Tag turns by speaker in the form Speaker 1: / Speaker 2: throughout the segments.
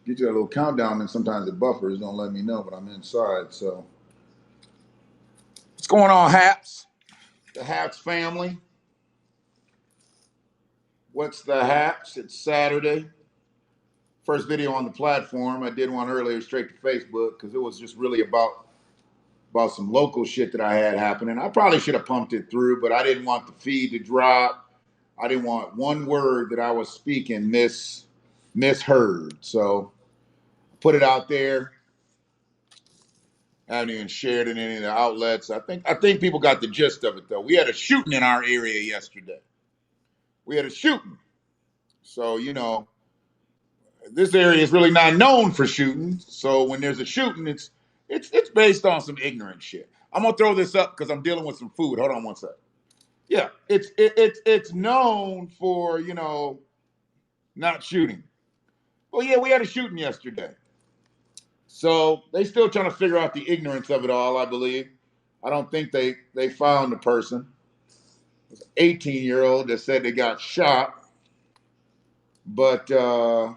Speaker 1: get you that little countdown, and sometimes it buffers. Don't let me know, but I'm inside. So, what's going on, HAPPS? The HAPPS family. What's the HAPPS? It's Saturday. First video on the platform. I did one earlier straight to Facebook because it was just really about some local shit that I had happening. I probably should have pumped it through, but I didn't want the feed to drop. I didn't want one word that I was speaking misheard. So put it out there. I haven't even shared it in any of the outlets. I think people got the gist of it though. We had a shooting in our area yesterday. We had a shooting. So, this area is really not known for shooting. So when there's a shooting, it's based on some ignorant shit. I'm gonna throw this up because I'm dealing with some food. Hold on one sec. Yeah, it's known for not shooting. Well, yeah, we had a shooting yesterday. So they still trying to figure out the ignorance of it all, I believe. I don't think they found the person. It was an 18-year-old that said they got shot. But 5,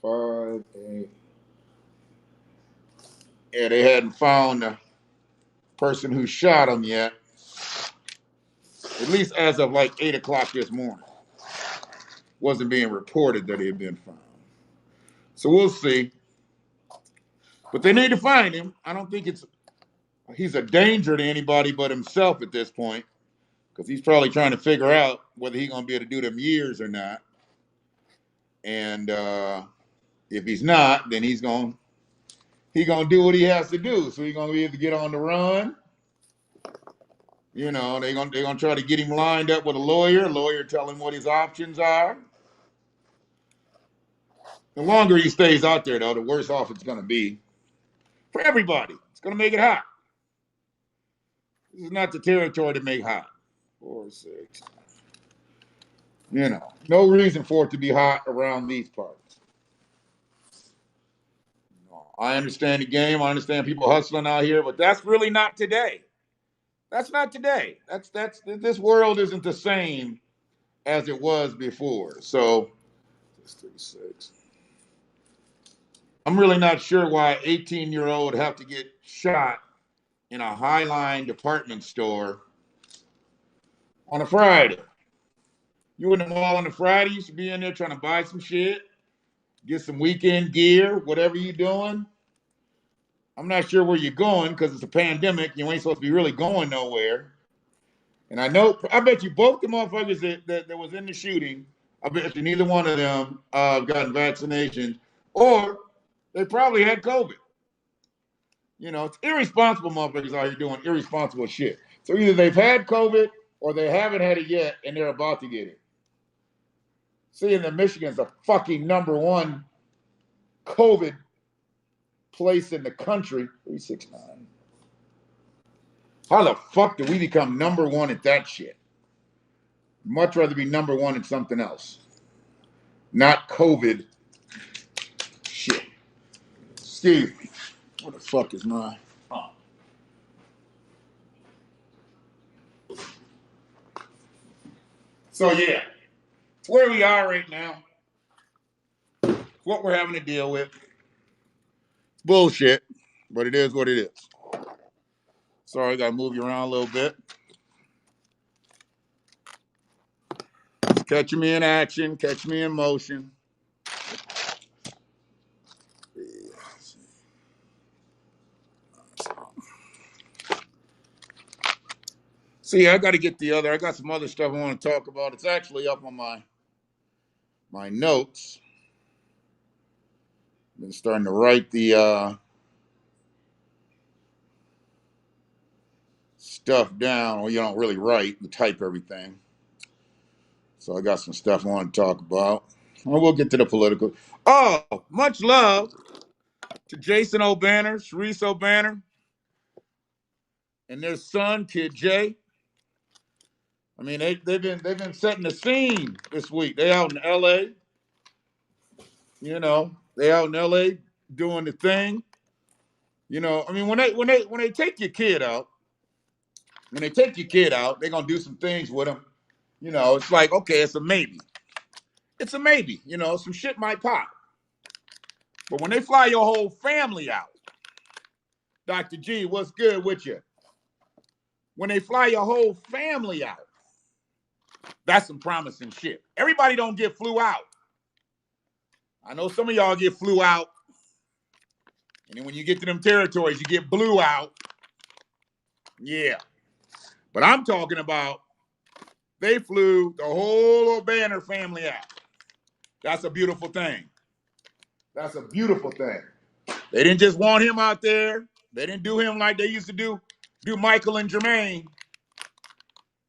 Speaker 1: 8. Yeah, they hadn't found the person who shot him yet. At least as of like 8 o'clock this morning. Wasn't being reported that he had been found. So we'll see. But they need to find him. I don't think he's a danger to anybody but himself at this point. Because he's probably trying to figure out whether he's going to be able to do them years or not. And if he's not, then he's going to do what he has to do. So he's going to be able to get on the run. They're gonna try to get him lined up with a lawyer tell him what his options are. The longer he stays out there, though, the worse off it's going to be for everybody. It's going to make it hot. This is not the territory to make hot. 4, 6. No reason for it to be hot around these parts. I understand the game. I understand people hustling out here, but that's really not today. That's not today. This world isn't the same as it was before. So, 36. I'm really not sure why an 18-year-old would have to get shot in a Highline department store on a Friday. You in the mall on a Friday, you should be in there trying to buy some shit, get some weekend gear, whatever you're doing. I'm not sure where you're going because it's a pandemic. You ain't supposed to be really going nowhere. And I bet you both the motherfuckers that was in the shooting, I bet you neither one of them gotten vaccinations, or they probably had COVID. It's irresponsible motherfuckers out here doing irresponsible shit. So either they've had COVID or they haven't had it yet and they're about to get it. Seeing that Michigan's the fucking #1 COVID place in the country. 369. How the fuck do we become #1 at that shit? Much rather be #1 at something else. Not COVID shit. Excuse me. What the fuck is mine? Oh. So yeah, it's where we are right now. It's what we're having to deal with. It's bullshit, but it is what it is. Sorry, I gotta move you around a little bit. Catch me in action, catch me in motion. See, I got some other stuff I want to talk about. It's actually up on my notes. Been starting to write the stuff down. Well, you don't really write, you type everything. So I got some stuff I want to talk about. Well, we'll get to the political. Oh, much love to Jason O'Banner, Sharice O'Banner, and their son, Kid Jay. I mean, they've been setting the scene this week. They out in LA. They out in LA doing the thing. I mean, when they take your kid out, they're gonna do some things with them. It's like, okay, it's a maybe. It's a maybe. Some shit might pop. But when they fly your whole family out, Dr. G, what's good with you? When they fly your whole family out, that's some promising shit. Everybody don't get flew out. I know some of y'all get flew out. And then when you get to them territories, you get blew out. Yeah. But I'm talking about they flew the whole Banner family out. That's a beautiful thing. That's a beautiful thing. They didn't just want him out there. They didn't do him like they used to do Michael and Jermaine.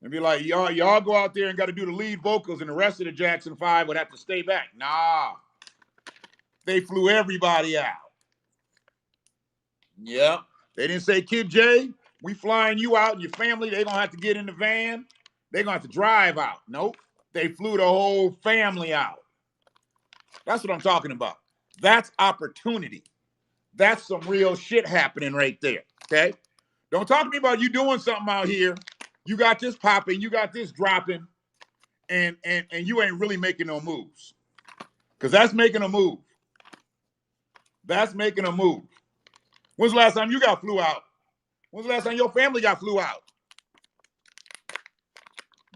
Speaker 1: And be like, y'all go out there and got to do the lead vocals, and the rest of the Jackson 5 would have to stay back. Nah. They flew everybody out. Yeah. They didn't say, Kid J, we flying you out and your family, they gonna have to get in the van. They gonna have to drive out. Nope. They flew the whole family out. That's what I'm talking about. That's opportunity. That's some real shit happening right there. Okay? Don't talk to me about you doing something out here. You got this popping, you got this dropping, and you ain't really making no moves. Because that's making a move. That's making a move. When's the last time you got flew out? When's the last time your family got flew out?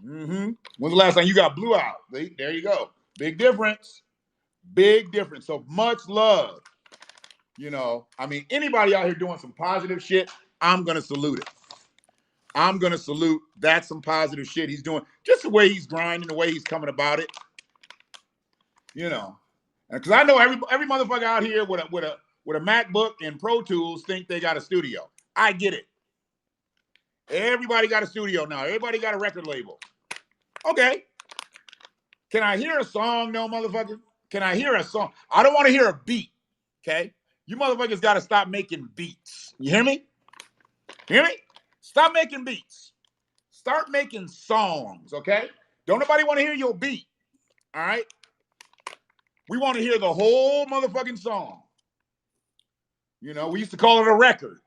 Speaker 1: When's the last time you got blew out? See, there you go. Big difference. Big difference. So much love. You know, I mean, anybody out here doing some positive shit, I'm going to salute it. I'm going to salute. That's some positive shit he's doing. Just the way he's grinding, the way he's coming about it. You know, because I know every motherfucker out here with a MacBook and Pro Tools think they got a studio. I get it. Everybody got a studio now. Everybody got a record label. Okay. Can I hear a song? No, motherfucker. Can I hear a song? I don't want to hear a beat. Okay. You motherfuckers got to stop making beats. You hear me? Hear me? Stop making beats. Start making songs. Okay. Don't nobody want to hear your beat. All right. We want to hear the whole motherfucking song. You know, we used to call it a record.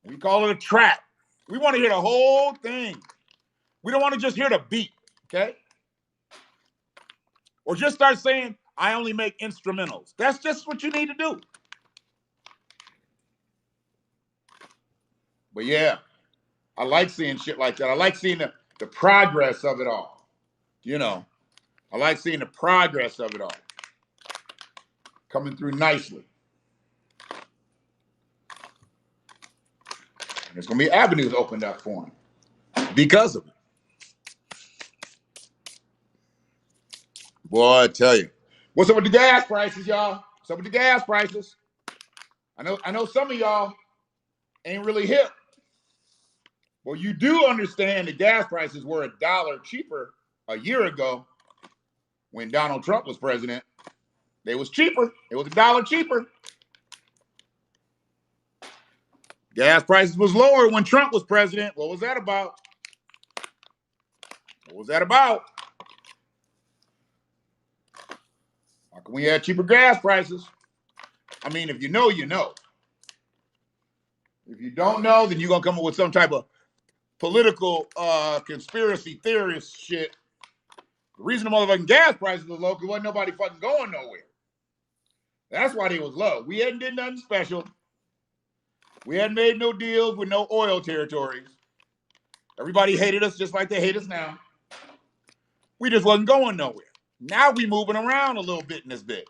Speaker 1: We call it a track. We want to hear the whole thing. We don't want to just hear the beat, okay? Or just start saying, I only make instrumentals. That's just what you need to do. But yeah, I like seeing shit like that. I like seeing the progress of it all. You know, I like seeing the progress of it all. Coming through nicely. And there's going to be avenues opened up for him because of it. Boy, I tell you. What's up with the gas prices, y'all? What's up with the gas prices? I know some of y'all ain't really hip. Well, you do understand the gas prices were $1 cheaper a year ago when Donald Trump was president. They was cheaper. It was $1 cheaper. Gas prices was lower when Trump was president. What was that about? What was that about? How come we had cheaper gas prices? I mean, if you know, you know. If you don't know, then you're going to come up with some type of political conspiracy theorist shit. The reason the motherfucking gas prices were low because wasn't nobody fucking going nowhere. That's why they was low. We hadn't did nothing special. We hadn't made no deals with no oil territories. Everybody hated us just like they hate us now. We just wasn't going nowhere. Now we moving around a little bit in this bitch.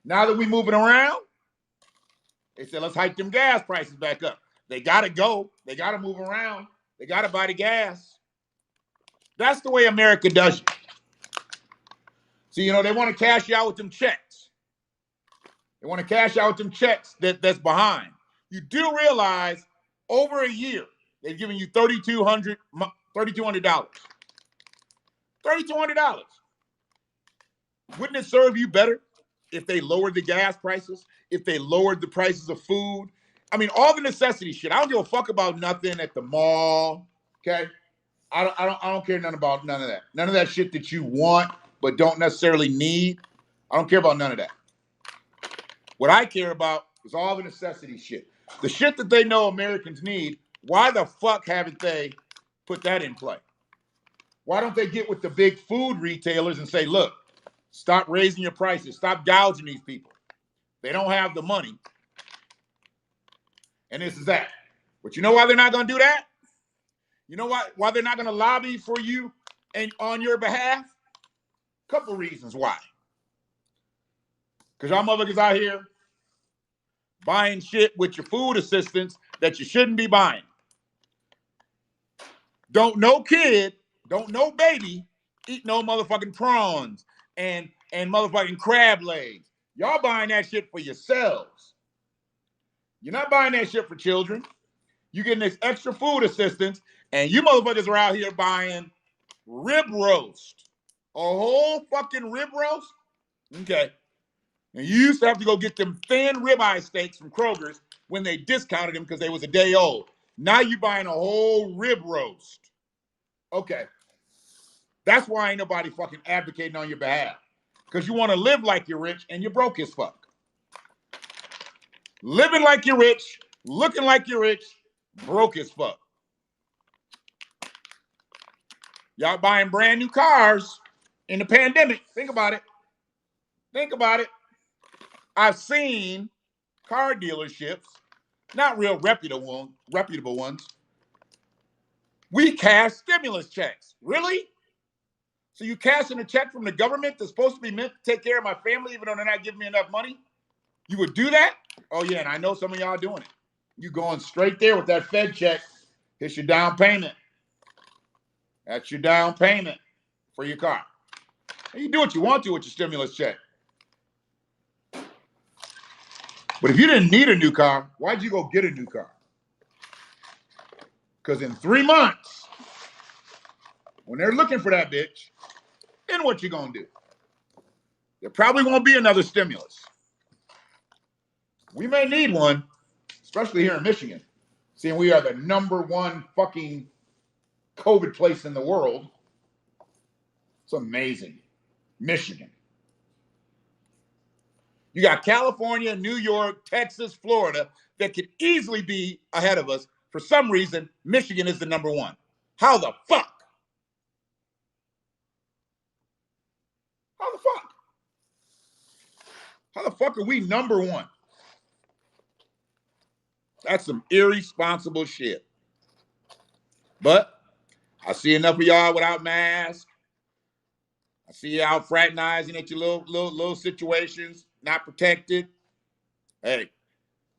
Speaker 1: Now that we moving around, they said, let's hike them gas prices back up. They got to go. They got to move around. They got to buy the gas. That's the way America does it. So, you know, they want to cash you out with them checks. They want to cash out with them checks that's behind. You do realize over a year, they've given you $3,200. $3,200. Wouldn't it serve you better if they lowered the gas prices? If they lowered the prices of food? I mean, all the necessity shit. I don't give a fuck about nothing at the mall. Okay? I don't care nothing about none of that. None of that shit that you want but don't necessarily need. I don't care about none of that. What I care about is all the necessity shit. The shit that they know Americans need, why the fuck haven't they put that in play? Why don't they get with the big food retailers and say, look, stop raising your prices. Stop gouging these people. They don't have the money. And this is that. But you know why they're not going to do that? You know why they're not going to lobby for you and on your behalf? Couple reasons why. Because y'all motherfuckers out here buying shit with your food assistance that you shouldn't be buying. Don't no kid, don't no baby eat no motherfucking prawns and motherfucking crab legs. Y'all buying that shit for yourselves. You're not buying that shit for children. You're getting this extra food assistance, and you motherfuckers are out here buying rib roast. A whole fucking rib roast? Okay. And you used to have to go get them thin ribeye steaks from Kroger's when they discounted them because they was a day old. Now you buying a whole rib roast. Okay. That's why ain't nobody fucking advocating on your behalf. Because you want to live like you're rich and you're broke as fuck. Living like you're rich, looking like you're rich, broke as fuck. Y'all buying brand new cars in the pandemic. Think about it. Think about it. I've seen car dealerships, not real reputable ones. We cash stimulus checks. Really? So you cashing a check from the government that's supposed to be meant to take care of my family even though they're not giving me enough money? You would do that? Oh, yeah, and I know some of y'all doing it. You going straight there with that Fed check. It's your down payment. That's your down payment for your car. And you do what you want to with your stimulus check. But if you didn't need a new car, why'd you go get a new car? Because in 3 months, when they're looking for that bitch, then what you gonna do? There probably won't be another stimulus. We may need one, especially here in Michigan, seeing we are the #1 fucking COVID place in the world. It's amazing. Michigan. You got California, New York, Texas, Florida that could easily be ahead of us. For some reason, Michigan is the #1. How the fuck? How the fuck? How the fuck are we #1? That's some irresponsible shit. But I see enough of y'all without masks. I see you out fraternizing at your little situations, not protected. Hey,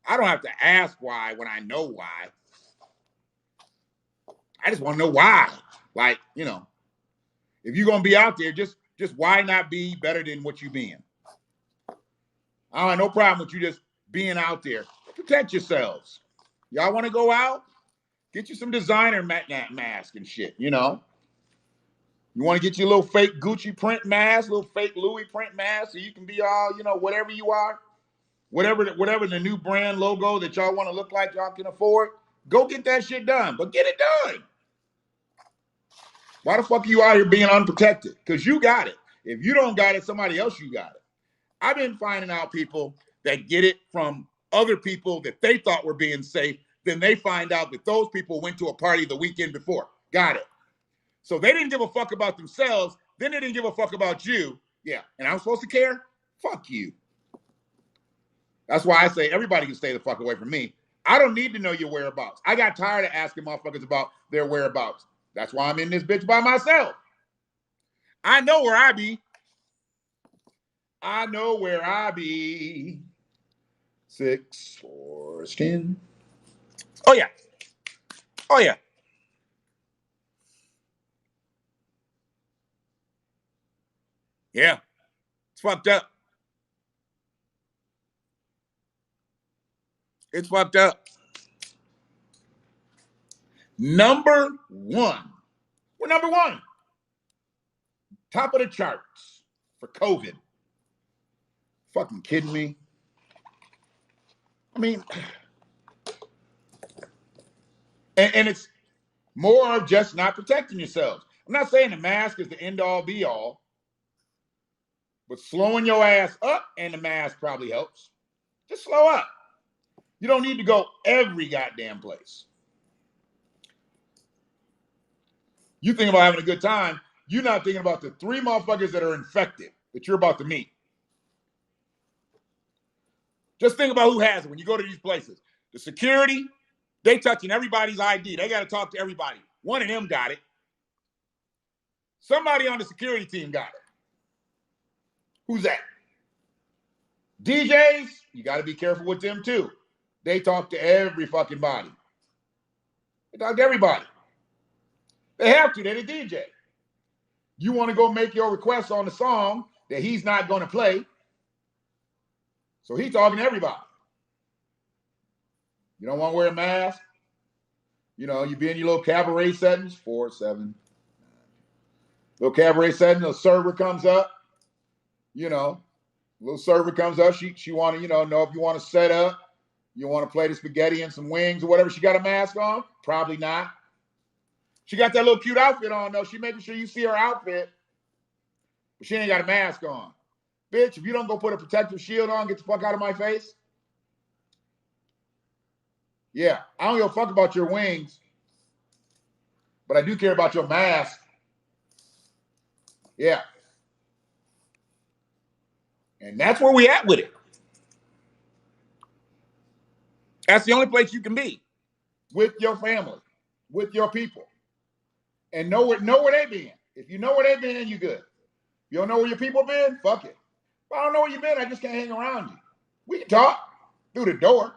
Speaker 1: I don't have to ask why when I know why. I just want to know why. Like, you know, if you're gonna be out there, just why not be better than what you being? I don't have no problem with you just being out there. Protect yourselves. Y'all want to go out? Get you some designer mask and shit, you know. You want to get you a little fake Gucci print mask, little fake Louis print mask, so you can be all, you know, whatever you are, whatever the new brand logo that y'all want to look like y'all can afford. Go get that shit done, but get it done. Why the fuck are you out here being unprotected? Because you got it. If you don't got it, somebody else you got it. I've been finding out people that get it from other people that they thought were being safe. Then they find out that those people went to a party the weekend before. Got it. So they didn't give a fuck about themselves. Then they didn't give a fuck about you. Yeah. And I'm supposed to care? Fuck you. That's why I say everybody can stay the fuck away from me. I don't need to know your whereabouts. I got tired of asking motherfuckers about their whereabouts. That's why I'm in this bitch by myself. I know where I be. I know where I be. 6, 4, 10. Oh, yeah. Oh, yeah. Yeah. It's fucked up. It's fucked up. #1. We're #1. Top of the charts for COVID. Fucking kidding me? I mean, and it's more of just not protecting yourselves. I'm not saying the mask is the end all be all, but slowing your ass up and the mask probably helps. Just slow up. You don't need to go every goddamn place. You think about having a good time. You're not thinking about the 3 motherfuckers that are infected that you're about to meet.
Speaker 2: Just think about who has it when you go to these places. The security, they touching everybody's ID. They got to talk to everybody. One of them got it. Somebody on the security team got it. Who's that? DJs, you got to be careful with them too. They talk to every fucking body. They talk to everybody. They have to. They're the DJ. You want to go make your request on the song that he's not going to play. So he's talking to everybody. You don't want to wear a mask. You know, you be in your little cabaret settings, 4, 7. Little cabaret setting, a server comes up. You know, little server comes up. She want to, know if you want to set up. You want to play the spaghetti and some wings or whatever. She got a mask on? Probably not. She got that little cute outfit on, though. She making sure you see her outfit. But she ain't got a mask on. Bitch, if you don't go put a protective shield on, get the fuck out of my face. Yeah, I don't give a fuck about your wings. But I do care about your mask. Yeah. And that's where we at with it. That's the only place you can be. With your family. With your people. And know where they been. If you know where they been, you good. If you don't know where your people been, fuck it. If I don't know where you been, I just can't hang around you. We can talk. Through the door.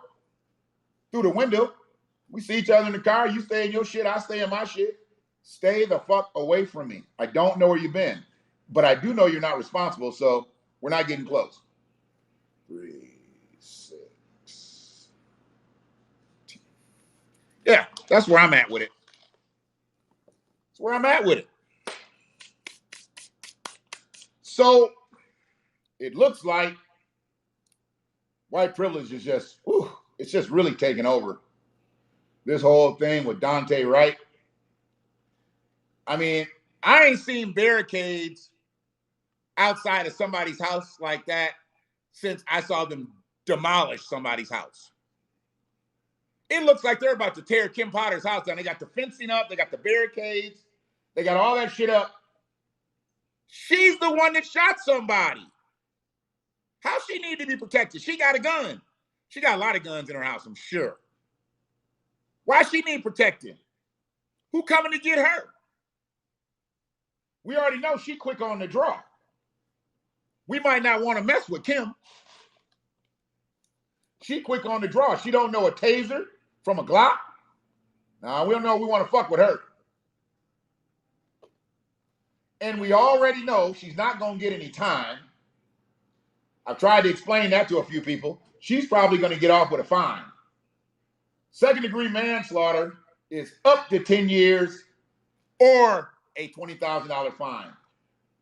Speaker 2: Through the window. We see each other in the car. You stay in your shit, I stay in my shit. Stay the fuck away from me. I don't know where you've been. But I do know you're not responsible, so we're not getting close. 3, 6. Yeah, that's where I'm at with it. That's where I'm at with it. So it looks like white privilege is just, it's just really taking over. This whole thing with Dante Wright. I mean, I ain't seen barricades outside of somebody's house like that since I saw them demolish somebody's house. It looks like they're about to tear Kim Potter's house down. They got the fencing up. They got the barricades. They got all that shit up. She's the one that shot somebody. How she need to be protected? She got a gun. She got a lot of guns in her house, I'm sure. Why she need protecting? Who coming to get her? We already know she quick on the draw. We might not want to mess with Kim. She quick on the draw. She don't know a taser from a Glock. Nah, we don't know we want to fuck with her. And we already know she's not going to get any time. I've tried to explain that to a few people. She's probably going to get off with a fine. Second-degree manslaughter is up to 10 years or a $20,000 fine.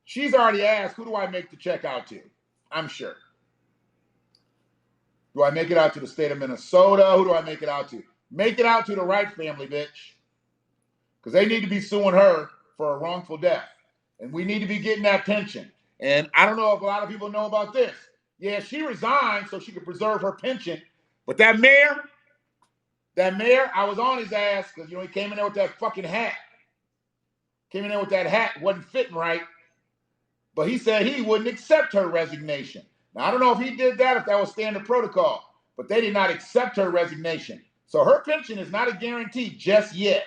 Speaker 2: She's already asked, who do I make the check out to? I'm sure. Do I make it out to the state of Minnesota? Who do I make it out to? Make it out to the Wright family, bitch. Because they need to be suing her for a wrongful death. And we need to be getting that pension. And I don't know if a lot of people know about this. Yeah, she resigned so she could preserve her pension. But that mayor, I was on his ass because, he came in there with that fucking hat. Came in there with that hat, wasn't fitting right. But he said he wouldn't accept her resignation. Now, I don't know if he did that, if that was standard protocol. But they did not accept her resignation. So her pension is not a guarantee just yet.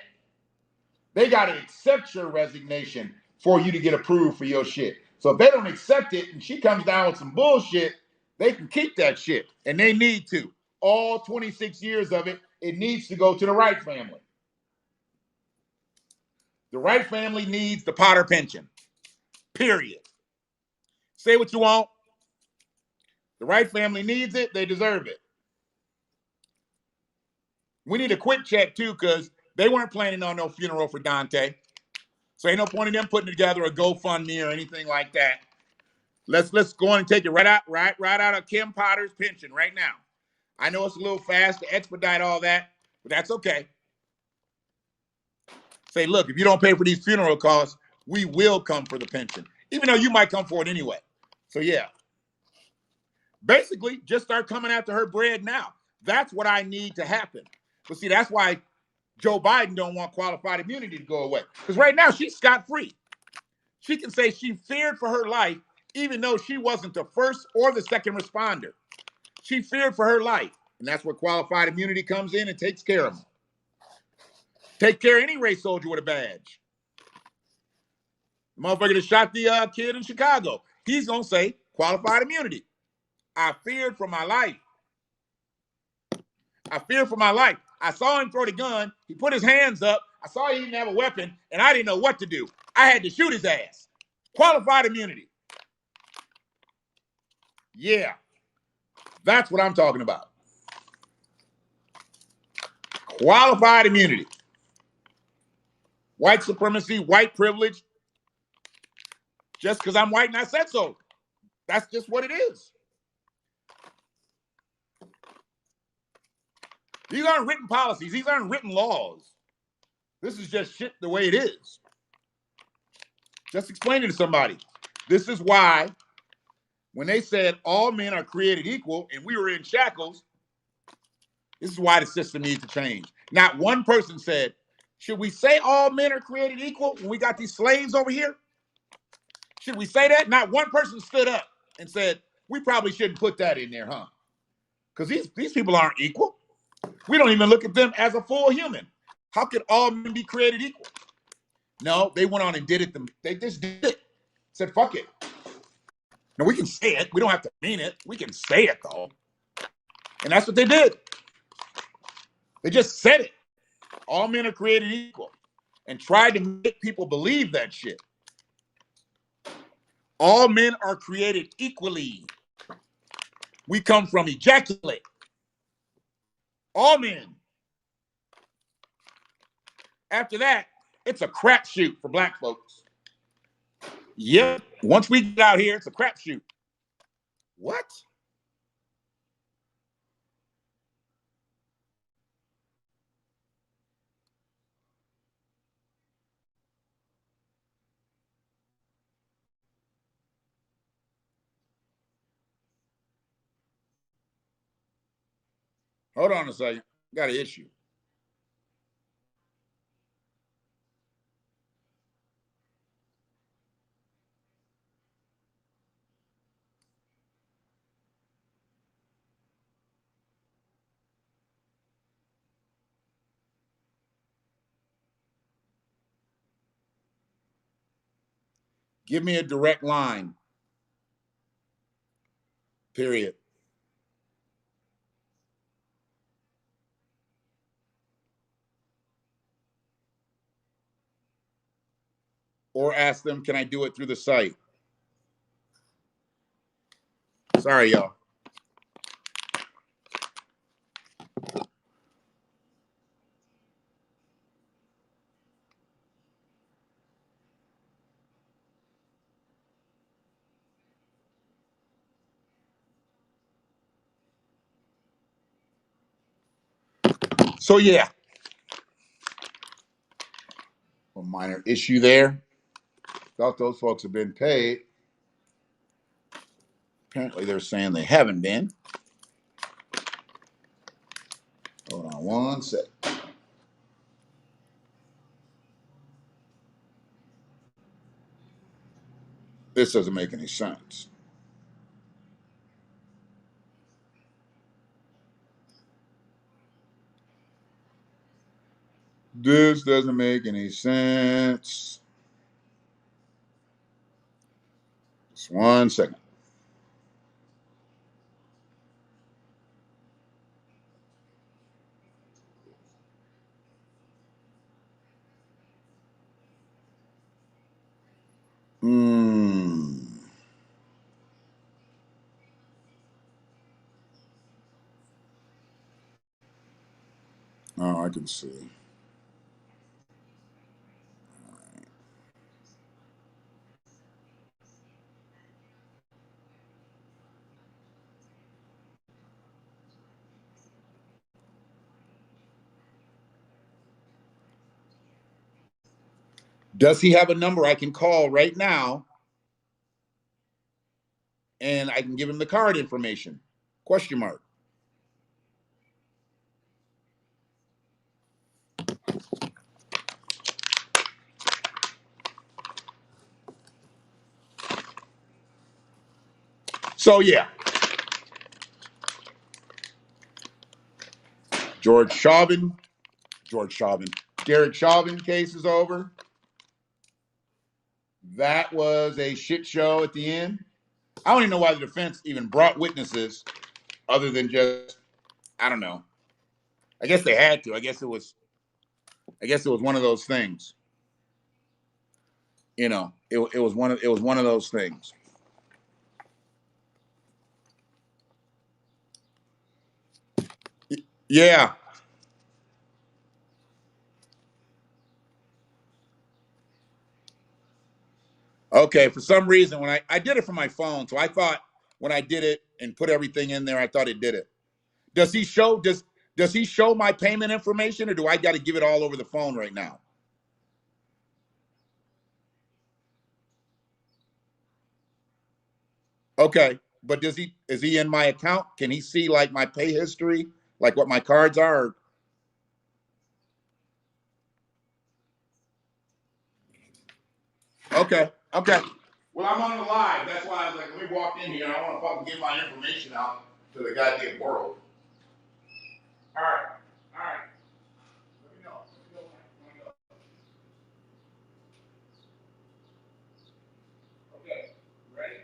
Speaker 2: They got to accept your resignation for you to get approved for your shit. So if they don't accept it and she comes down with some bullshit, they can keep that shit. And they need to. All 26 years of it, it needs to go to the Wright family. The Wright family needs the Potter pension. Period. Say what you want. The Wright family needs it. They deserve it. We need a quick check, too, because they weren't planning on no funeral for Dante. So ain't no point in them putting together a GoFundMe or anything like that. Let's go on and take it right out of Kim Potter's pension right now. I know it's a little fast to expedite all that, but that's okay. Say, look, if you don't pay for these funeral costs, we will come for the pension, even though you might come for it anyway. So, yeah. Basically, just start coming after her bread now. That's what I need to happen. But see, that's why Joe Biden don't want qualified immunity to go away. Because right now, she's scot-free. She can say she feared for her life, even though she wasn't the first or the second responder. She feared for her life. And that's where qualified immunity comes in and takes care of them. Take care of any race soldier with a badge. The motherfucker that shot the kid in Chicago, he's going to say qualified immunity. I feared for my life. I feared for my life. I saw him throw the gun. He put his hands up. I saw he didn't have a weapon, and I didn't know what to do. I had to shoot his ass. Qualified immunity. Yeah. That's what I'm talking about. Qualified immunity. White supremacy, white privilege. Just because I'm white and I said so. That's just what it is. These aren't written policies. These aren't written laws. This is just shit the way it is. Just explain it to somebody. This is why when they said all men are created equal and we were in shackles, this is why the system needs to change. Not one person said, should we say all men are created equal when we got these slaves over here? Should we say that? Not one person stood up and said, we probably shouldn't put that in there, huh? Because these people aren't equal. We don't even look at them as a full human. How could all men be created equal? No, they went on and did it. They just did it. Said, fuck it. Now, we can say it. We don't have to mean it. We can say it, though. And that's what they did. They just said it. All men are created equal. And tried to make people believe that shit. All men are created equally. We come from ejaculate. All men. After that, it's a crapshoot for black folks. Yep. Once we get out here, it's a crapshoot. What? Hold on a second. Got an issue. Give me a direct line. Period. Or ask them, can I do it through the site? Sorry, y'all. So, yeah. A minor issue there. Thought those folks have been paid. Apparently, they're saying they haven't been. Hold on one sec. This doesn't make any sense. This doesn't make any sense. Just one second. Oh, I can see. Does he have a number I can call right now and I can give him the card information? Question mark. So, yeah. Derek Chauvin case is over. That was a shit show at the end. I don't even know why the defense even brought witnesses other than just, I don't know. I guess they had to. I guess it was one of those things. You know, it was one of those things. Yeah. Okay. For some reason, when I did it from my phone, so I thought when I did it and put everything in there, I thought it did it. Does he show my payment information, or do I got to give it all over the phone right now? Okay, but is he in my account? Can he see like my pay history, like what my cards are? Okay, okay. Well, I'm on the live. That's why I was like, let me walk in here. I don't want to fucking give my information out to the goddamn world. All right, all right. Let me know. Let me know when I go. Okay, ready?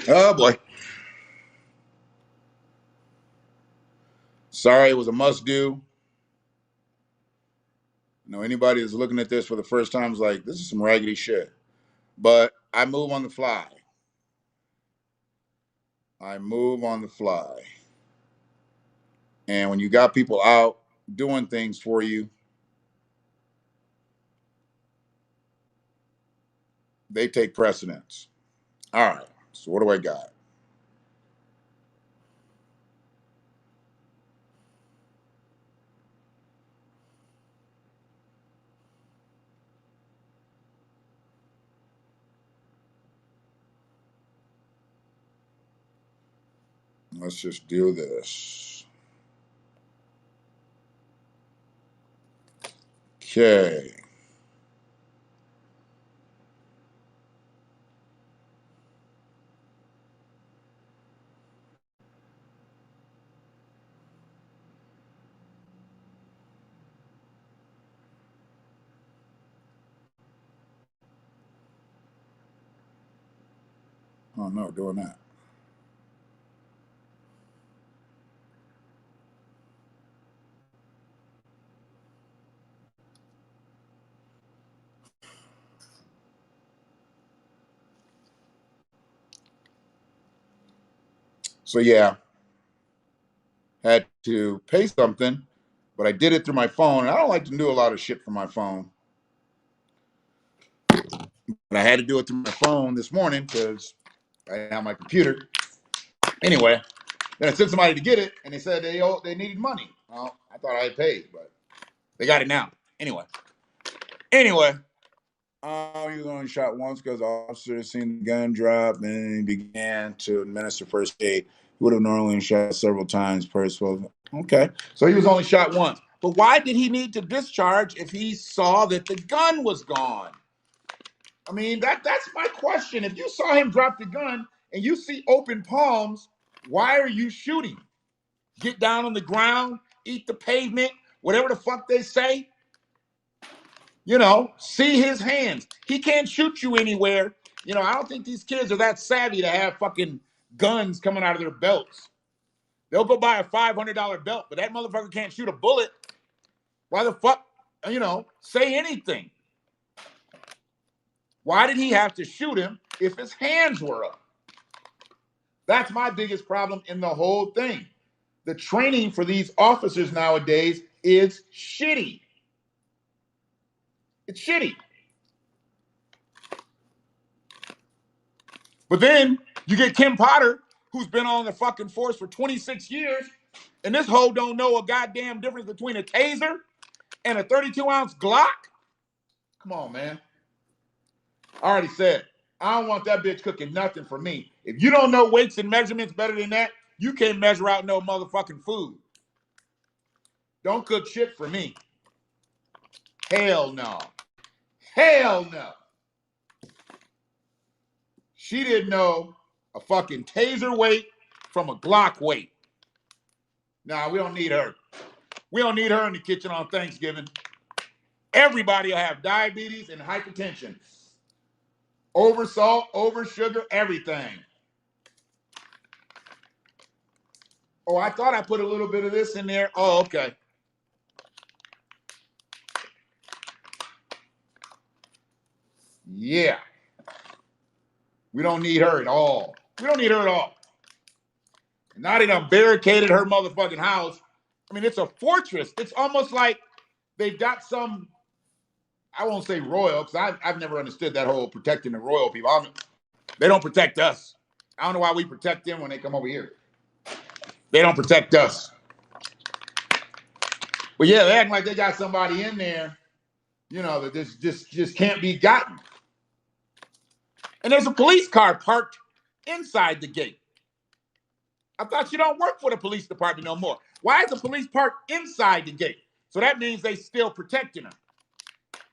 Speaker 2: Oh boy. Sorry, it was a must do. You know, anybody that's looking at this for the first time is like, this is some raggedy shit. But I move on the fly. I move on the fly. And when you got people out doing things for you, they take precedence. All right. So what do I got? Let's just do this. Okay. Oh no, doing that. So yeah, had to pay something, but I did it through my phone. And I don't like to do a lot of shit from my phone. But I had to do it through my phone this morning because I didn't have my computer. Anyway, then I sent somebody to get it, and they said they needed money. Well, I thought I had paid, but they got it now. Anyway, he was only shot once because the officer seen the gun drop and he began to administer first aid. He would have normally been shot several times per exposure. Okay, so he was only shot once. But why did he need to discharge if he saw that the gun was gone? I mean, that's my question. If you saw him drop the gun and you see open palms, why are you shooting? Get down on the ground, eat the pavement, whatever the fuck they say. See his hands. He can't shoot you anywhere. I don't think these kids are that savvy to have fucking guns coming out of their belts. They'll go buy a $500 belt, but that motherfucker can't shoot a bullet. Why the fuck, say anything? Why did he have to shoot him if his hands were up? That's my biggest problem in the whole thing. The training for these officers nowadays is shitty. It's shitty. But then you get Kim Potter, who's been on the fucking force for 26 years, and this hoe don't know a goddamn difference between a taser and a 32-ounce Glock. Come on, man. I already said, I don't want that bitch cooking nothing for me. If you don't know weights and measurements better than that, you can't measure out no motherfucking food. Don't cook shit for me. Hell no. Hell no. She didn't know a fucking taser weight from a Glock weight. Nah, we don't need her. We don't need her in the kitchen on Thanksgiving. Everybody will have diabetes and hypertension. Over salt, over sugar, everything. Oh, I thought I put a little bit of this in there. Oh, okay. Yeah. We don't need her at all. We don't need her at all. Now they done barricaded her motherfucking house. I mean, it's a fortress. It's almost like they've got some, I won't say royal, because I've never understood that whole protecting the royal people. They don't protect us. I don't know why we protect them when they come over here. They don't protect us. But yeah, they act like they got somebody in there, that just can't be gotten. And there's a police car parked inside the gate. I thought you don't work for the police department no more. Why is the police parked inside the gate? So that means they still protecting her,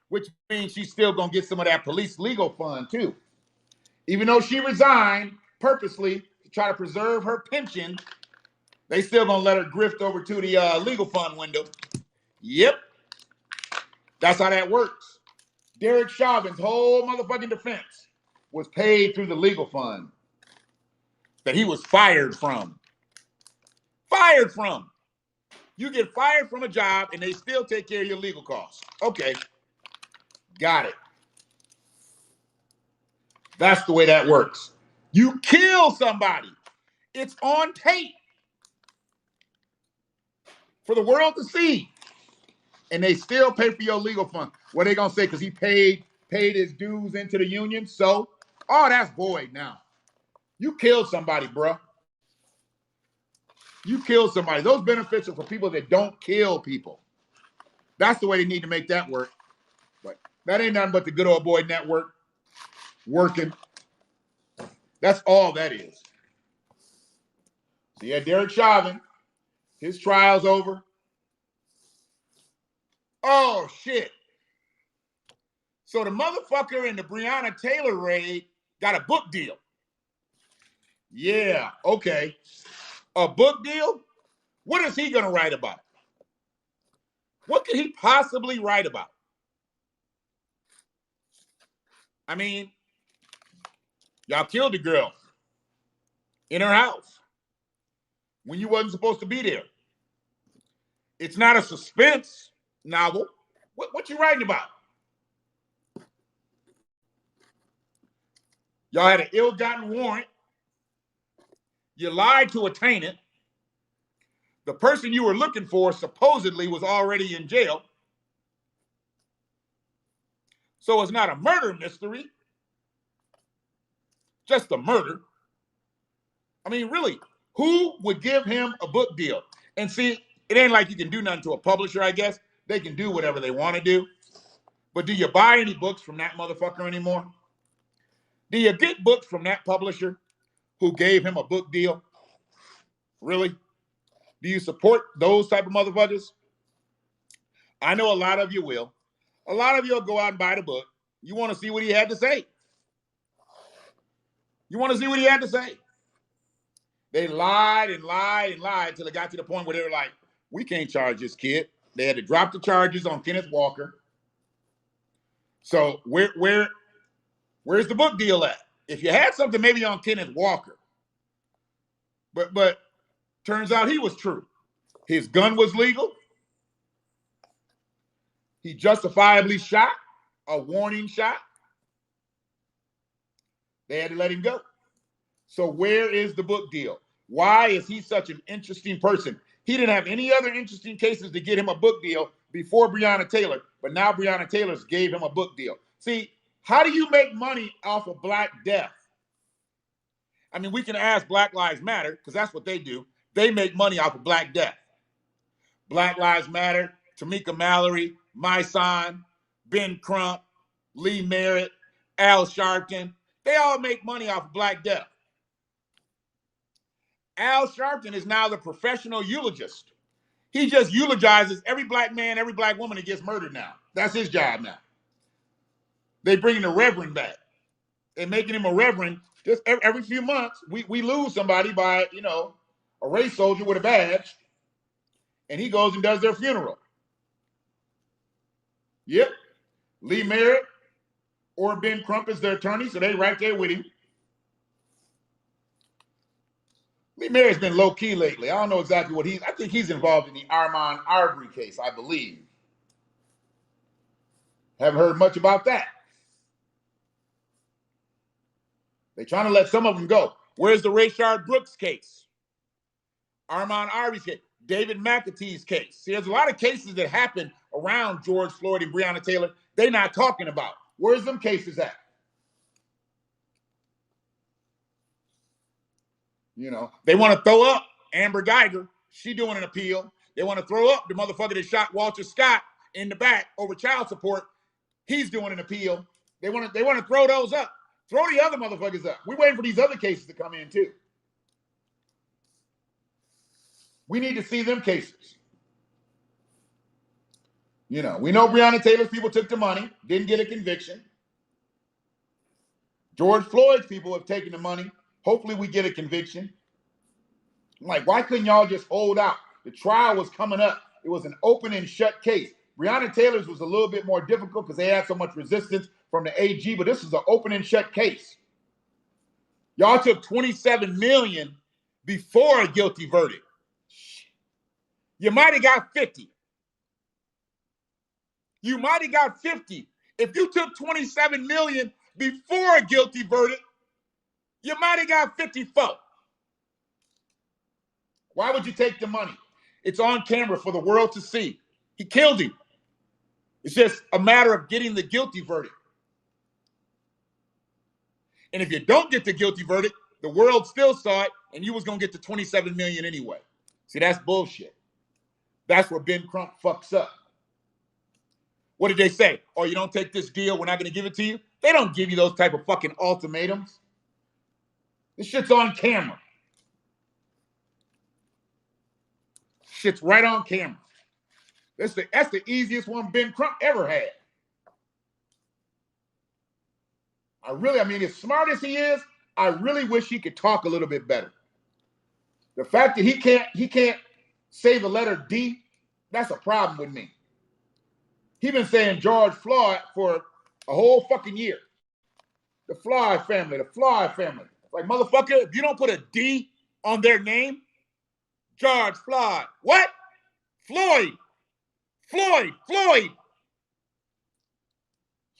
Speaker 2: which means she's still gonna get some of that police legal fund too. Even though she resigned purposely to try to preserve her pension, they still gonna let her grift over to the legal fund window. Yep, that's how that works. Derek Chauvin's whole motherfucking defense was paid through the legal fund that he was fired from. Fired from. You get fired from a job and they still take care of your legal costs. Okay, got it. That's the way that works. You kill somebody. It's on tape for the world to see. And they still pay for your legal fund. What are they going to say? Because he paid his dues into the union? So, oh, that's void now. You killed somebody, bro. You killed somebody. Those benefits are for people that don't kill people. That's the way they need to make that work. But that ain't nothing but the good old boy network working. That's all that is. So yeah, Derek Chauvin, his trial's over. Oh, shit. So the motherfucker in the Breonna Taylor raid got a book deal. Yeah, okay. A book deal? What is he going to write about? What could he possibly write about? I mean, y'all killed the girl in her house when you wasn't supposed to be there. It's not a suspense novel. What you writing about? Y'all had an ill-gotten warrant. You lied to attain it. The person you were looking for supposedly was already in jail. So it's not a murder mystery, just a murder. I mean, really, who would give him a book deal? And see, it ain't like you can do nothing to a publisher, I guess. They can do whatever they want to do. But do you buy any books from that motherfucker anymore? Do you get books from that publisher who gave him a book deal? Really? Do you support those type of motherfuckers? I know a lot of you will. A lot of you will go out and buy the book. You want to see what he had to say. You want to see what he had to say. They lied and lied and lied until it got to the point where they were like, we can't charge this kid. They had to drop the charges on Kenneth Walker. So where's the book deal at? If you had something maybe on Kenneth Walker, but turns out he was true. His gun was legal. He justifiably shot a warning shot. They had to let him go. So where is the book deal? Why is he such an interesting person? He didn't have any other interesting cases to get him a book deal before Breonna Taylor, but now Breonna Taylor's gave him a book deal. See, how do you make money off of Black death? I mean, we can ask Black Lives Matter, because that's what they do. They make money off of Black death. Black Lives Matter, Tamika Mallory, My Son, Ben Crump, Lee Merritt, Al Sharpton, they all make money off of Black death. Al Sharpton is now the professional eulogist. He just eulogizes every black man, every black woman that gets murdered now. That's his job now. They bringing the reverend back. They're making him a reverend. Just every few months, we lose somebody by, a race soldier with a badge, and he goes and does their funeral. Yep. Lee Merritt or Ben Crump is their attorney, so they right there with him. Lee Merritt's been low-key lately. I don't know exactly what I think he's involved in the Ahmaud Arbery case, I believe. Haven't heard much about that. They're trying to let some of them go. Where's the Rayshard Brooks case? Ahmaud Arbery's case? David McAtee's case? See, there's a lot of cases that happen around George Floyd and Breonna Taylor they're not talking about. Where's them cases at? They want to throw up Amber Geiger. She doing an appeal. They want to throw up the motherfucker that shot Walter Scott in the back over child support. He's doing an appeal. They want to throw those up. Throw the other motherfuckers up. We're waiting for these other cases to come in too. We need to see them cases. We know Breonna Taylor's people took the money, didn't get a conviction. George Floyd's people have taken the money. Hopefully we get a conviction. I'm like, why couldn't y'all just hold out? The trial was coming up. It was an open and shut case. Breonna Taylor's was a little bit more difficult because they had so much resistance from the AG, but this is an open and shut case. Y'all took $27 million before a guilty verdict. You might have got 50. You might have got 50. If you took $27 million before a guilty verdict, you might have got 54. Why would you take the money? It's on camera for the world to see. He killed him. It's just a matter of getting the guilty verdict. And if you don't get the guilty verdict, the world still saw it, and you was gonna get the 27 million anyway. See, that's bullshit. That's where Ben Crump fucks up. What did they say? Oh, you don't take this deal, we're not gonna give it to you? They don't give you those type of fucking ultimatums. This shit's on camera. Shit's right on camera. That's the easiest one Ben Crump ever had. I mean, as smart as he is, I really wish he could talk a little bit better. The fact that he can't say the letter D, that's a problem with me. He been saying George Floyd for a whole fucking year. The Floyd family, the Floyd family. Like, motherfucker, if you don't put a D on their name, George Floyd. What? Floyd. Floyd. Floyd.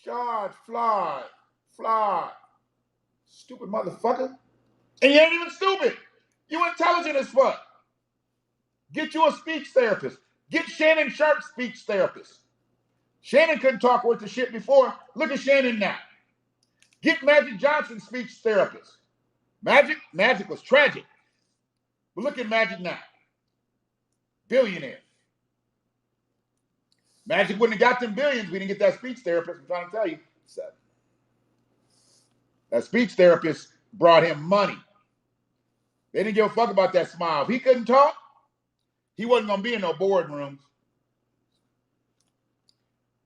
Speaker 2: George Floyd. Floyd. Stupid motherfucker. And you ain't even stupid. You intelligent as fuck. Get you a speech therapist. Get Shannon Sharp speech therapist. Shannon couldn't talk worth the shit before. Look at Shannon now. Get Magic Johnson speech therapist. Magic was tragic. But look at Magic now. Billionaire. Magic wouldn't have got them billions. We didn't get that speech therapist. I'm trying to tell you. So, that speech therapist brought him money. They didn't give a fuck about that smile. If he couldn't talk, he wasn't going to be in no boardrooms.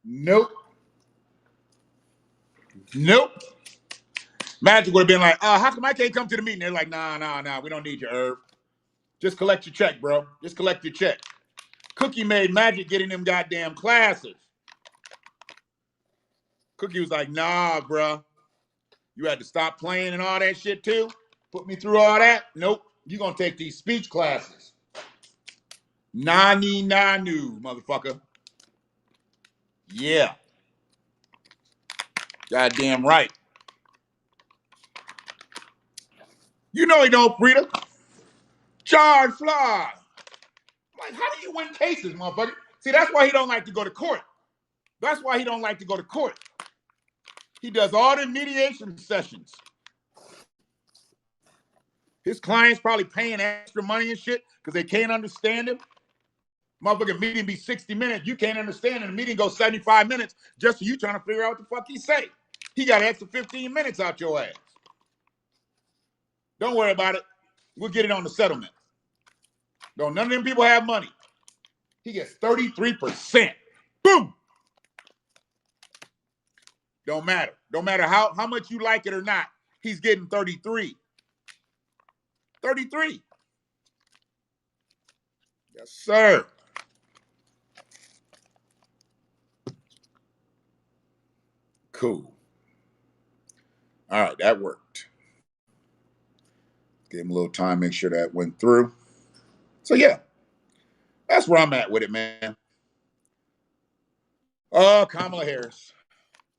Speaker 2: Nope. Nope. Magic would have been like, how come I can't come to the meeting? They're like, nah, we don't need your herb. Just collect your check, bro. Just collect your check. Cookie made Magic get in them goddamn classes. Cookie was like, nah, bro. You had to stop playing and all that shit too? Put me through all that? Nope. You're going to take these speech classes. Nani nanu, motherfucker. Yeah. Goddamn right. You know he don't, Frida. George Floyd. Like, how do you win cases, motherfucker? See, that's why he don't like to go to court. That's why he don't like to go to court. He does all the mediation sessions. His clients probably paying extra money and shit because they can't understand him. Motherfucking meeting be 60 minutes. You can't understand, and the meeting goes 75 minutes just so you trying to figure out what the fuck he say. He got an extra 15 minutes out your ass. Don't worry about it. We'll get it on the settlement. Don't none of them people have money. He gets 33%. Boom. Don't matter. Don't matter how much you like it or not. He's getting 33. 33. Yes, sir. Cool. All right, that worked. Give him a little time, make sure that went through. So yeah, that's where I'm at with it, man. Oh, Kamala Harris.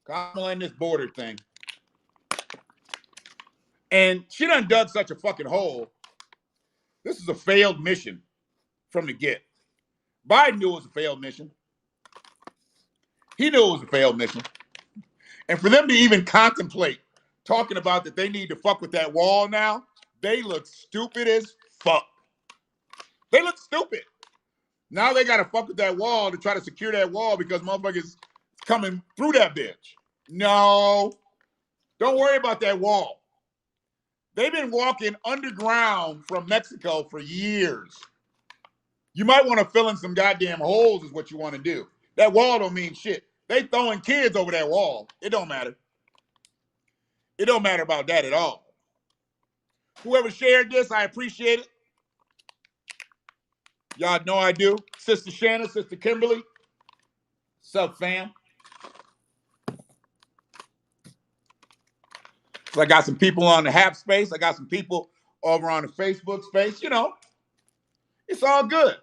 Speaker 2: Kamala in this border thing. And she done dug such a fucking hole. This is a failed mission from the get. Biden knew it was a failed mission. He knew it was a failed mission. And for them to even contemplate talking about that they need to fuck with that wall now, they look stupid as fuck. They look stupid. Now they got to fuck with that wall to try to secure that wall because motherfuckers coming through that bitch. No. Don't worry about that wall. They've been walking underground from Mexico for years. You might want to fill in some goddamn holes is what you want to do. That wall don't mean shit. They throwing kids over that wall. It don't matter. It don't matter about that at all. Whoever shared this, I appreciate it. Y'all know I do. Sister Shannon, Sister Kimberly. What's up, fam? So I got some people on the HAPPS space. I got some people over on the Facebook space. You know, it's all good.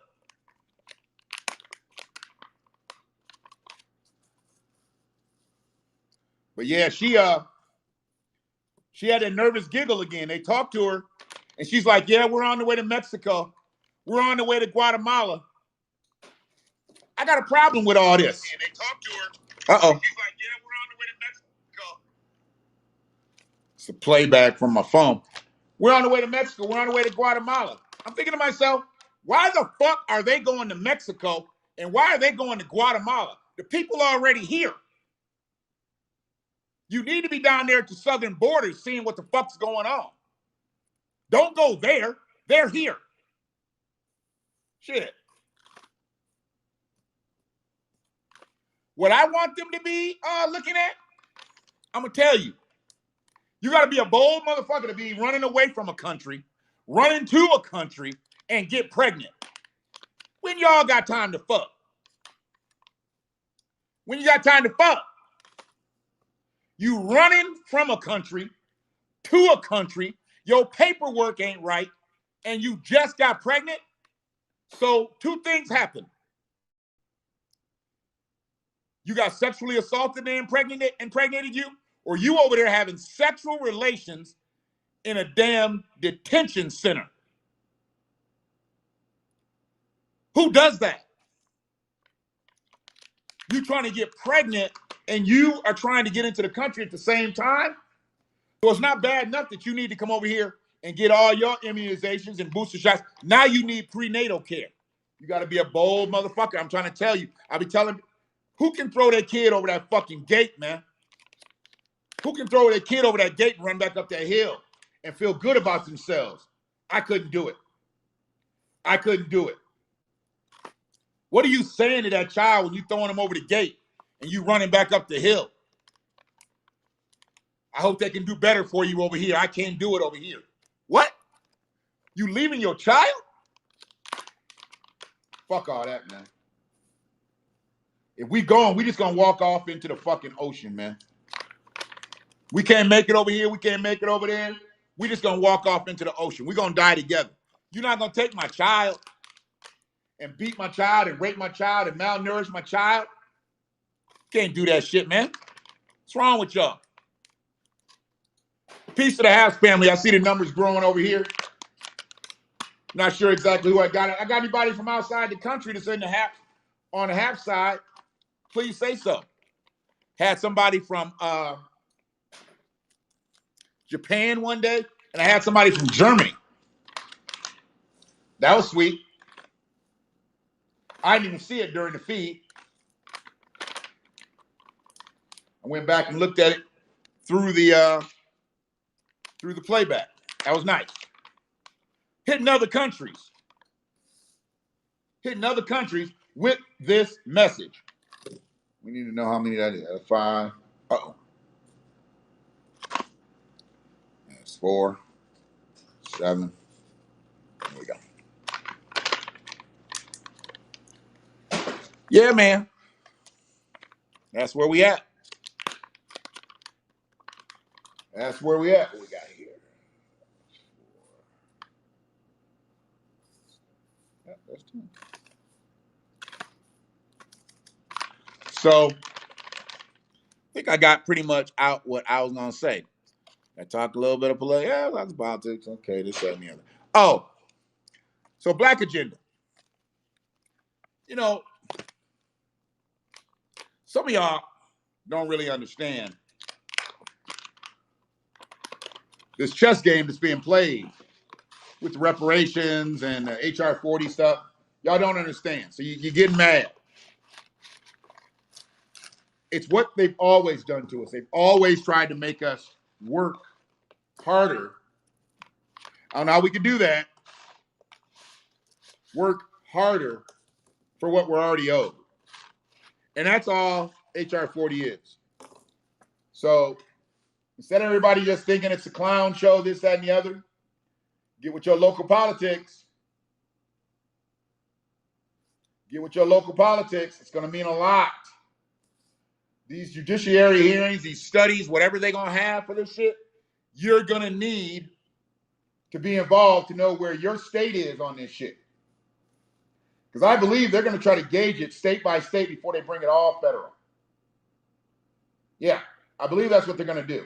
Speaker 2: But yeah, she She had a nervous giggle again. They talked to her, and she's like, yeah, we're on the way to Mexico. We're on the way to Guatemala. I got a problem with all this. And they talked to her. Uh-oh. She's like, yeah, we're on the way to Mexico. It's a playback from my phone. We're on the way to Mexico. We're on the way to Guatemala. I'm thinking to myself, why the fuck are they going to Mexico, and why are they going to Guatemala? The people are already here. You need to be down there at the southern borders seeing what the fuck's going on. Don't go there. They're here. Shit. What I want them to be looking at, I'm going to tell you. You got to be a bold motherfucker to be running away from a country, running to a country, and get pregnant. When y'all got time to fuck? When you got time to fuck? You running from a country to a country, your paperwork ain't right, and you just got pregnant. So two things happen. You got sexually assaulted and impregnated you, or you over there having sexual relations in a damn detention center. Who does that? You trying to get pregnant and you are trying to get into the country at the same time? So it's not bad enough that you need to come over here and get all your immunizations and booster shots. Now you need prenatal care. You got to be a bold motherfucker. I'm trying to tell you. I be telling, who can throw their kid over that fucking gate, man? Who can throw their kid over that gate and run back up that hill and feel good about themselves? I couldn't do it. I couldn't do it. What are you saying to that child when you throwing him over the gate and you running back up the hill? I hope they can do better for you over here. I can't do it over here. What? You leaving your child? Fuck all that, man. If we going, we just gonna walk off into the fucking ocean, man. We can't make it over here. We can't make it over there. We just gonna walk off into the ocean. We're gonna die together. You're not gonna take my child and beat my child and rape my child and malnourish my child. Can't do that shit, man. What's wrong with y'all? Peace to the HAPPS family. I see the numbers growing over here. Not sure exactly who I got. I got anybody from outside the country that's in the HAPPS, on the HAPPS side, please say so. Had somebody from Japan one day, and I had somebody from Germany. That was sweet. I didn't even see it during the feed. I went back and looked at it through the playback. That was nice. Hitting other countries. Hitting other countries with this message. We need to know how many that is. 5. Uh-oh. That's 4, 7. There we go. Yeah, man. That's where we at. That's where we at. What we got here? Yeah, that's 2. So, I think I got pretty much out what I was going to say. I talked a little bit of politics. Yeah, that's politics. Okay, this, that, and the other. Oh, so Black Agenda. You know, some of y'all don't really understand this chess game that's being played with reparations and HR 40 stuff. Y'all don't understand. So you're getting mad. It's what they've always done to us. They've always tried to make us work harder. I don't know how we can do that. Work harder for what we're already owed. And that's all HR 40 is. So instead of everybody just thinking it's a clown show, this, that, and the other, get with your local politics. Get with your local politics. It's going to mean a lot. These judiciary hearings, these studies, whatever they're going to have for this shit, you're going to need to be involved to know where your state is on this shit. Because I believe they're going to try to gauge it state by state before they bring it all federal. Yeah, I believe that's what they're going to do.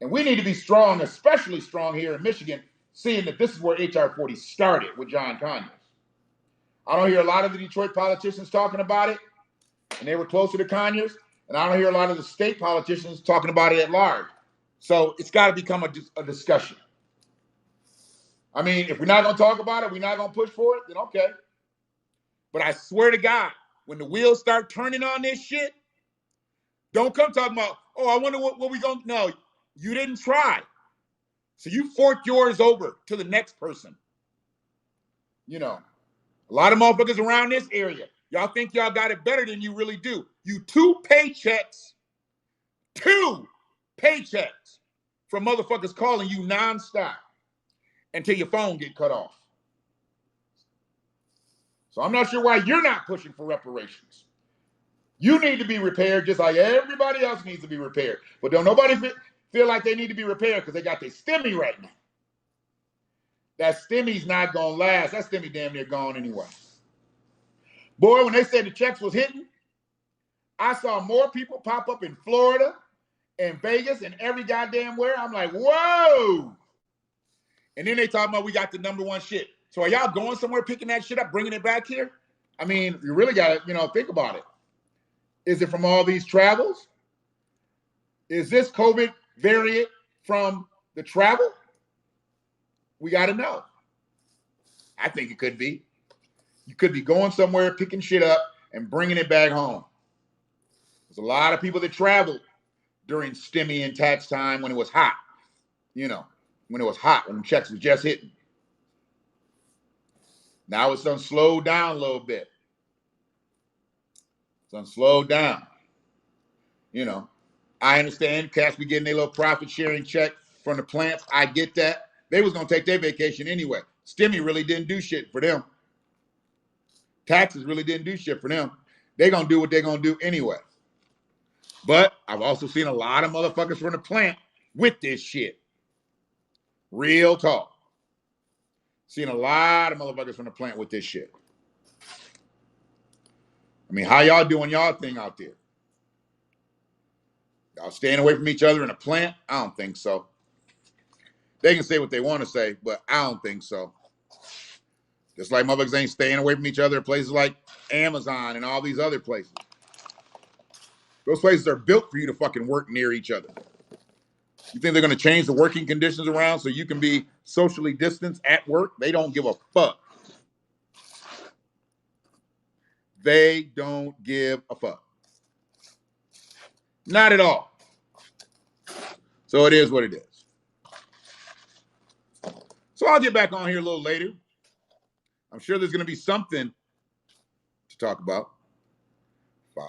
Speaker 2: And we need to be strong, especially strong here in Michigan, seeing that this is where HR 40 started with John Conyers. I don't hear a lot of the Detroit politicians talking about it, and they were closer to Conyers, and I don't hear a lot of the state politicians talking about it at large. So it's got to become a discussion. I mean, if we're not going to talk about it, we're not going to push for it, then okay. But I swear to God, when the wheels start turning on this shit, don't come talking about, oh, I wonder what we going to... No, you didn't try. So you fork yours over to the next person. You know, a lot of motherfuckers around this area, y'all think y'all got it better than you really do. You two paychecks from motherfuckers calling you nonstop until your phone get cut off. So I'm not sure why you're not pushing for reparations. You need to be repaired just like everybody else needs to be repaired. But don't nobody feel like they need to be repaired because they got their stimmy right now. That stimmy's not going to last. That stimmy damn near gone anyway. Boy, when they said the checks was hitting, I saw more people pop up in Florida and Vegas and every goddamn where. I'm like, whoa. And then they talking about we got the #1 shit. So are y'all going somewhere picking that shit up, bringing it back here? I mean, you really got to, think about it. Is it from all these travels? Is this COVID variant from the travel? We got to know. I think it could be. You could be going somewhere, picking shit up, and bringing it back home. There's a lot of people that traveled during stimmy and tax time when it was hot. When it was hot, when the checks was just hitting. Now it's done slowed down a little bit. It's done slowed down. I understand cats be getting their little profit sharing check from the plants. I get that. They was going to take their vacation anyway. Stimmy really didn't do shit for them. Taxes really didn't do shit for them. They're going to do what they're going to do anyway. But I've also seen a lot of motherfuckers from the plant with this shit. Real talk. Seen a lot of motherfuckers from the plant with this shit. I mean, how y'all doing y'all thing out there? Y'all staying away from each other in a plant? I don't think so. They can say what they want to say, but I don't think so. Just like motherfuckers ain't staying away from each other at places like Amazon and all these other places. Those places are built for you to fucking work near each other. You think they're going to change the working conditions around so you can be socially distanced at work? They don't give a fuck. They don't give a fuck. Not at all. So it is what it is. So I'll get back on here a little later. I'm sure there's going to be something to talk about. 5.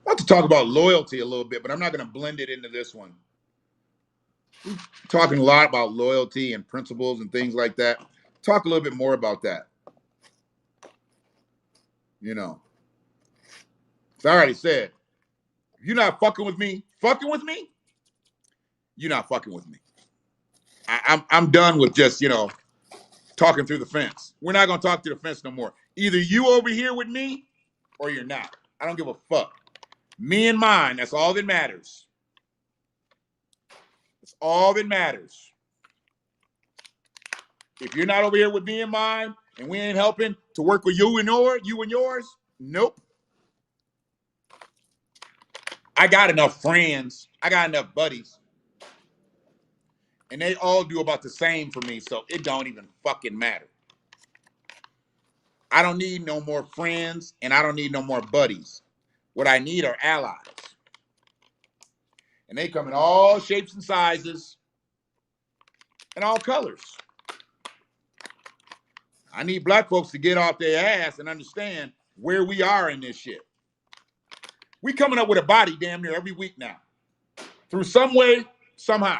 Speaker 2: I want to talk about loyalty a little bit, but I'm not going to blend it into this one. We're talking a lot about loyalty and principles and things like that. Talk a little bit more about that. As I already said, if you're not fucking with me, you're not fucking with me. I'm done with just, talking through the fence. We're not going to talk through the fence no more. Either you over here with me or you're not. I don't give a fuck. Me and mine, that's all that matters. That's all that matters. If you're not over here with me and mine, and we ain't helping to work with you and yours, nope. I got enough friends. I got enough buddies. And they all do about the same for me, so it don't even fucking matter. I don't need no more friends, and I don't need no more buddies. What I need are allies. And they come in all shapes and sizes and all colors. I need black folks to get off their ass and understand where we are in this shit. We coming up with a body damn near every week now. Through some way, somehow.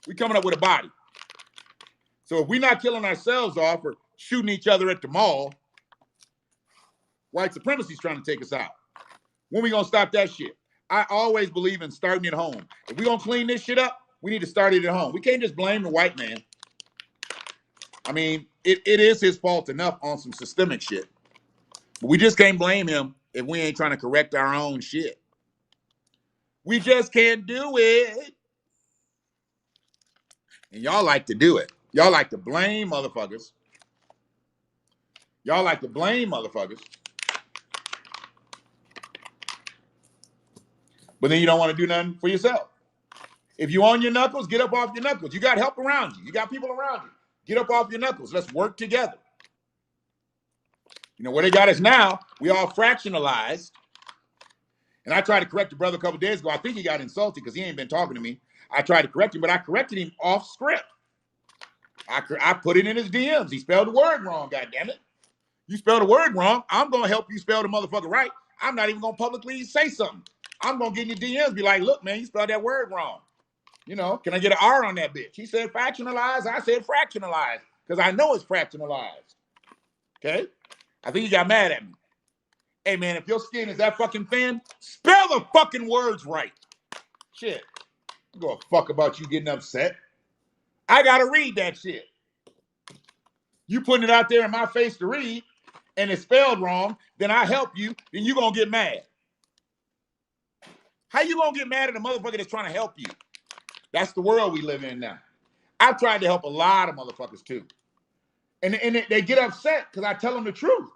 Speaker 2: We coming up with a body. So if we're not killing ourselves off or shooting each other at the mall, white supremacy's trying to take us out. When we going to stop that shit? I always believe in starting at home. If we going to clean this shit up, we need to start it at home. We can't just blame the white man. I mean, it is his fault enough on some systemic shit. But we just can't blame him if we ain't trying to correct our own shit. We just can't do it. And y'all like to do it. Y'all like to blame motherfuckers. Y'all like to blame motherfuckers. But then you don't want to do nothing for yourself. If you on your knuckles, get up off your knuckles. You got help around you. You got people around you. Get up off your knuckles. Let's work together. You know, where they got us now, we all fractionalized. And I tried to correct the brother a couple days ago. I think he got insulted because he ain't been talking to me. I tried to correct him, but I corrected him off script. I put it in his DMs. He spelled the word wrong, goddammit. You spelled the word wrong. I'm going to help you spell the motherfucker right. I'm not even going to publicly say something. I'm going to get in your DMs, be like, look, man, you spelled that word wrong. You know, can I get an R on that bitch? He said fractionalized. I said fractionalized because I know it's fractionalized. Okay? I think he got mad at me. Hey, man, if your skin is that fucking thin, spell the fucking words right. Shit. I don't give a fuck about you getting upset. I got to read that shit. You putting it out there in my face to read, and it's spelled wrong, then I help you, then you going to get mad. How you going to get mad at a motherfucker that's trying to help you? That's the world we live in now. I've tried to help a lot of motherfuckers too. And they get upset because I tell them the truth.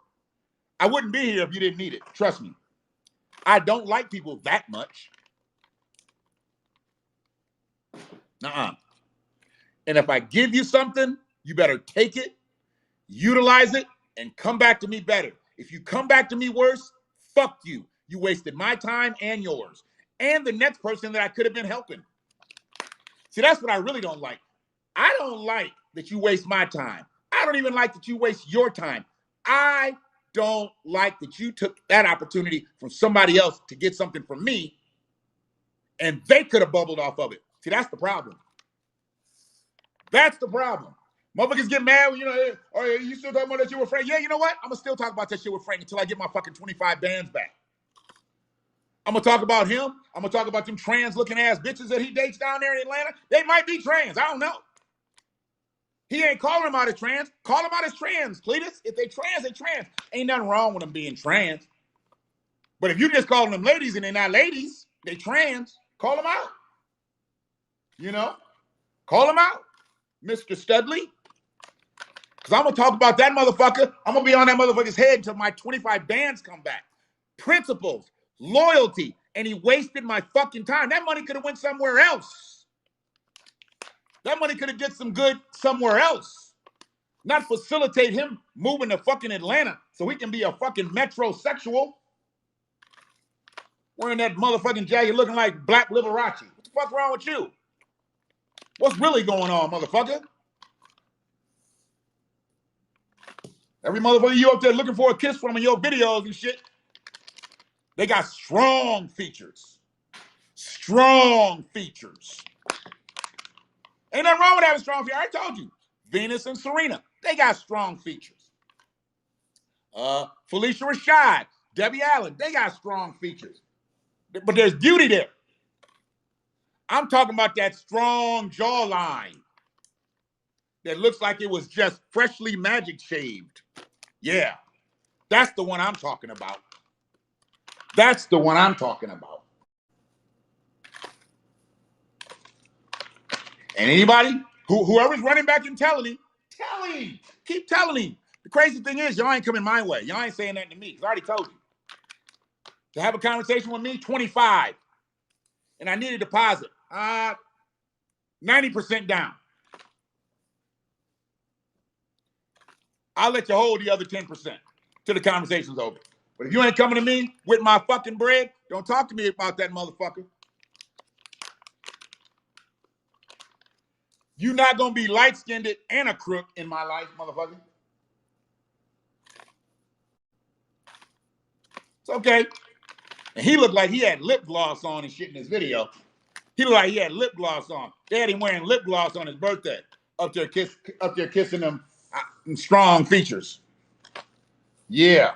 Speaker 2: I wouldn't be here if you didn't need it. Trust me. I don't like people that much. Nuh-uh. And if I give you something, you better take it, utilize it, and come back to me better. If you come back to me worse, fuck you. You wasted my time and yours. And the next person that I could have been helping. See, that's what I really don't like. I don't like that you waste my time. I don't even like that you waste your time. I don't like that you took that opportunity from somebody else to get something from me, and they could have bubbled off of it. See, that's the problem. That's the problem. Motherfuckers get mad when, you know, or you still talking about that shit with Frank? Yeah, you know what? I'm going to still talk about that shit with Frank until I get my fucking 25 bands back. I'm going to talk about him. I'm going to talk about them trans-looking ass bitches that he dates down there in Atlanta. They might be trans. I don't know. He ain't calling them out as trans. Call them out as trans, Cletus. If they trans, they trans. Ain't nothing wrong with them being trans. But if you just calling them ladies and they're not ladies, they trans, call them out. You know? Call them out, Mr. Studley. Because I'm going to talk about that motherfucker. I'm going to be on that motherfucker's head until my 25 bands come back. Principles, loyalty, and he wasted my fucking time. That money could have went somewhere else. That money could have did some good somewhere else. Not facilitate him moving to fucking Atlanta so he can be a fucking metrosexual. Wearing that motherfucking jacket looking like Black Liberace. What the fuck's wrong with you? What's really going on, motherfucker? Every motherfucker you up there looking for a kiss from in your videos and shit, they got strong features. Strong features. Ain't nothing wrong with having strong features. I told you. Venus and Serena, they got strong features. Felicia Rashad, Debbie Allen, they got strong features. But there's beauty there. I'm talking about that strong jawline that looks like it was just freshly magic shaved. Yeah, that's the one I'm talking about. That's the one I'm talking about. And anybody, whoever's running back and telling him, keep telling him. The crazy thing is, y'all ain't coming my way. Y'all ain't saying that to me, because I already told you. To have a conversation with me, 25. And I need a deposit. 90% down. I'll let you hold the other 10% till the conversation's over. But if you ain't coming to me with my fucking bread, don't talk to me about that motherfucker. You're not going to be light-skinned and a crook in my life, motherfucker. It's okay. And he looked like he had lip gloss on and shit in his video. He looked like he had lip gloss on. They had him wearing lip gloss on his birthday. Up there kissing them strong features. Yeah.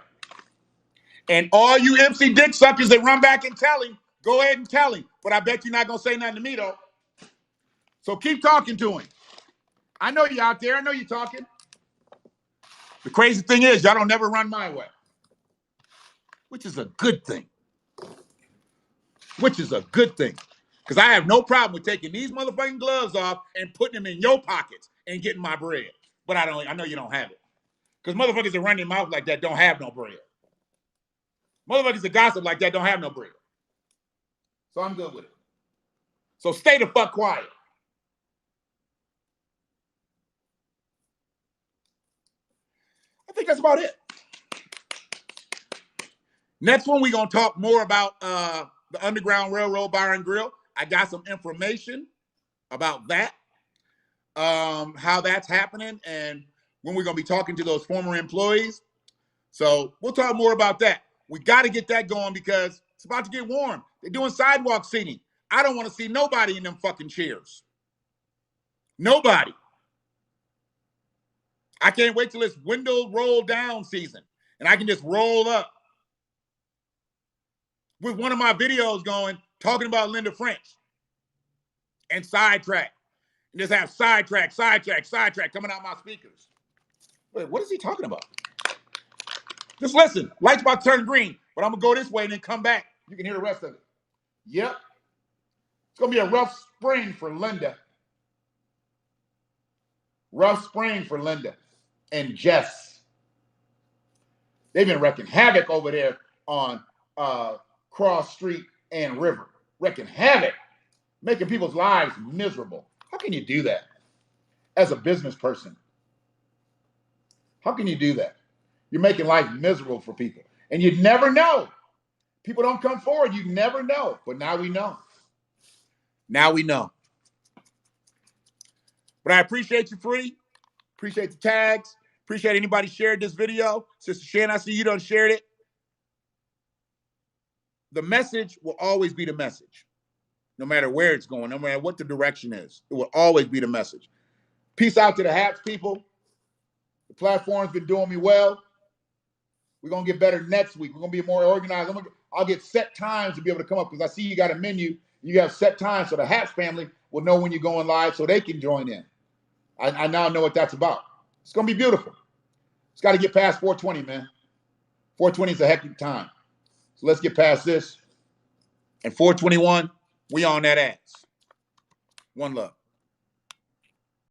Speaker 2: And all you MC dick suckers that run back and tell him, go ahead and tell him. But I bet you're not going to say nothing to me, though. So keep talking to him. I know you're out there. I know you're talking. The crazy thing is, y'all don't never run my way. Which is a good thing. which is a good thing. Because I have no problem with taking these motherfucking gloves off and putting them in your pockets and getting my bread. But I know you don't have it. Because motherfuckers that run their mouth like that don't have no bread. Motherfuckers that gossip like that don't have no bread. So I'm good with it. So stay the fuck quiet. I think that's about it. Next one, we're going to talk more about the Underground Railroad Bar and Grill. I got some information about that, how that's happening, and when we're going to be talking to those former employees. So we'll talk more about that. We got to get that going because it's about to get warm. They're doing sidewalk seating. I don't want to see nobody in them fucking chairs. Nobody. I can't wait till it's window roll down season and I can just roll up with one of my videos going, talking about Linda French and sidetrack. And just have sidetrack coming out my speakers. Wait, what is he talking about? Just listen. Light's about to turn green, but I'm going to go this way and then come back. You can hear the rest of it. Yep. It's going to be a rough spring for Linda. Rough spring for Linda and Jess. They've been wrecking havoc over there on Cross Street and River. Wrecking havoc. Making people's lives miserable. How can you do that as a business person? How can you do that? You're making life miserable for people. And you never know. People don't come forward. You never know. But now we know. Now we know. But I appreciate you, Free. Appreciate the tags. Appreciate anybody shared this video. Sister Shan, I see you done shared it. The message will always be the message. No matter where it's going, no matter what the direction is. It will always be the message. Peace out to the HAPPS people. The platform's been doing me well. We're going to get better next week. We're going to be more organized. I'll get set times to be able to come up because I see you got a menu. You have set times so the HAPPS family will know when you're going live so they can join in. I now know what that's about. It's going to be beautiful. It's got to get past 420, man. 420 is a hectic time. So let's get past this. And 421, we on that ass. One love.